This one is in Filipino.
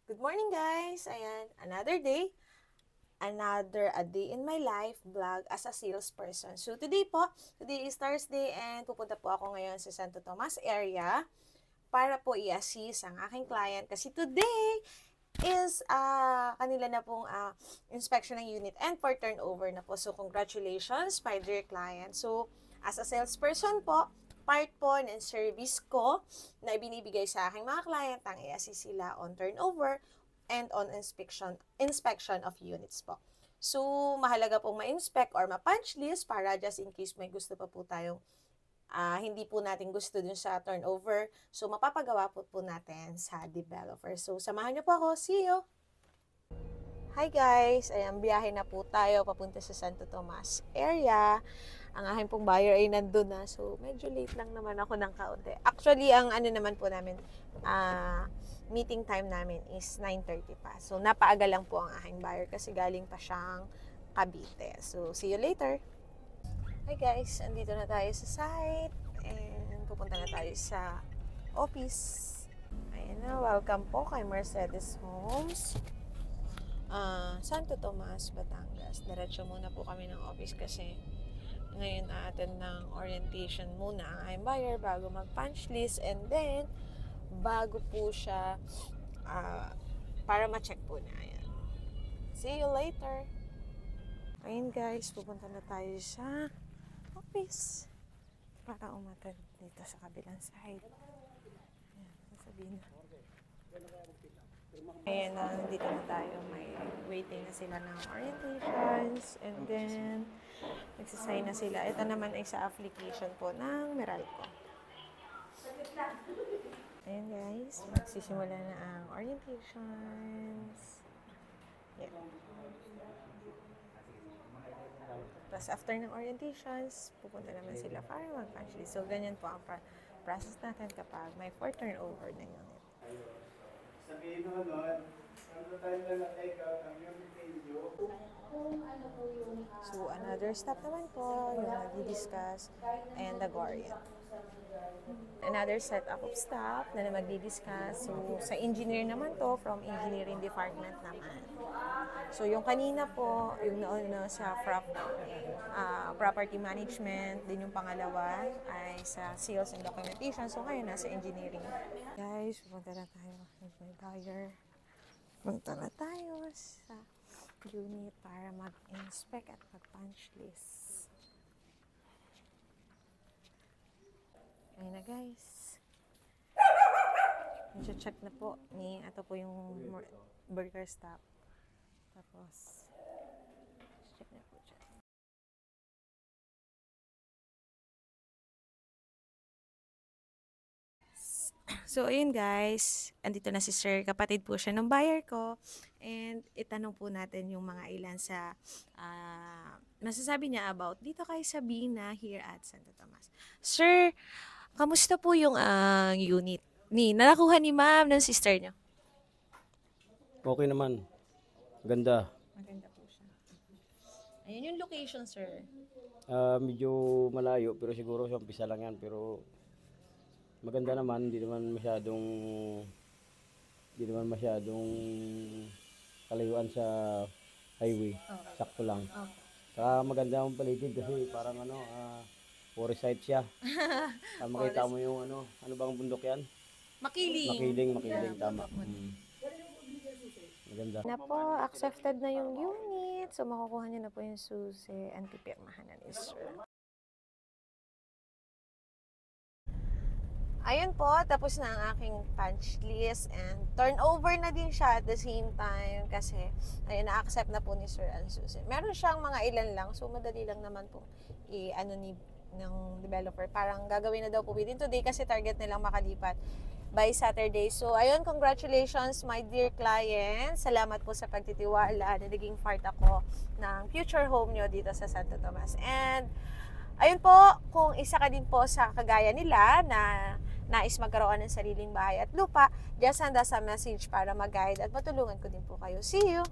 Good morning guys! Ayan, another day. Another a day in my life vlog as a salesperson. So today is Thursday and pupunta po ako ngayon sa Santo Tomas area para po i-assist ang aking client kasi today is kanila na pong inspection ng unit and for turnover na po. So congratulations my dear client. So as a salesperson po, part po ng service ko na ibinibigay sa aking mga client ang i-assist sila on turnover and on inspection of units po. So, mahalaga pong ma-inspect or ma-punch list para just in case may gusto pa po tayong hindi po natin gusto dun sa turnover. So, mapapagawa po natin sa developer. So, samahan niyo po ako. See you! Hi guys! Ayan, biyahe na po tayo papunta sa Santo Tomas area. Ang aking pong buyer ay nandun na. So, medyo late lang naman ako ng kaunti. Actually, ang ano naman po namin, meeting time namin is 9:30 pa. So, napaaga lang po ang aking buyer kasi galing pa siyang Cavite. So, see you later! Hi guys! Andito na tayo sa site. And pupunta na tayo sa office. Ayan na, welcome po kay Mercedes Homes. Santo Tomas, Batangas. Diretso muna po kami ng office kasi ngayon attend ng orientation muna ang aking buyer bago mag-punch list and then bago po siya para ma-check po na. Ayan. See you later! Ayun guys, pupunta na tayo sa office para umatid dito sa kabilang side. Ayan, sasabihin na. Ayan na, dito na tayo. May waiting na sila ng orientations and then nagsasign na sila. Ito naman ay sa application po ng Meralco. Ayan guys, magsisimula na ang orientations. Yeah. Tapos after ng orientations, pupunta naman sila para mag-punch list. So ganyan po ang process natin kapag may for turnover na unit. Sabihin mo nun, ano tayo lang na-take out ang unit video. So, another step naman po, yung nag-discuss and the guardian. Another setup of staff na mag-discuss. So, sa engineer naman to, from engineering department naman. So, yung kanina po, yung nauna sa property management, din yung pangalawa ay sa sales and documentation. So, ngayon nasa engineering. Guys, pupunta na tayo with my buyer. Pupunta na tayo sa unit para mag-inspect at mag-punch list. Ayun na guys. Check na po ni ito po yung burger stop. Tapos check na po siya. So, ayun guys. Andito na si Sir. Kapatid po siya ng buyer ko. And itanong po natin yung mga ilan sa masasabi niya about dito kay Sabina here at Santo Tomas. Sir, kamusta po yung unit nalakuha ni ma'am ng sister niyo? Okay naman. Ganda. Maganda po siya. Ayun yung location, sir. Medyo malayo pero siguro sa umpisa lang yan. Pero maganda naman. Hindi naman masyadong kalayuan sa highway. Okay. Sakto lang. Okay. Saka maganda ang paligid kasi parang forest site siya. Makita mo yung ano bang bundok yan? Makiling. Makiling, tama. Maganda. Na po, accepted na yung unit. So, makukuha niyo na po yung susi and pipirmahan na ni sir. Ayun po, tapos na ang aking punch list and turnover na din siya at the same time kasi ayun, na-accept na po ni Sir ang susi. Meron siyang mga ilan lang, so madali lang naman po ng developer. Parang gagawin na daw po within today kasi target nilang makalipat by Saturday. So, ayun, congratulations my dear client. Salamat po sa pagtitiwala na naging part ako ng future home nyo dito sa Santo Tomas. And, ayun po, kung isa ka din po sa kagaya nila na nais magkaroon ng sariling bahay at lupa, just handa sa message para mag-guide at matulungan ko din po kayo. See you!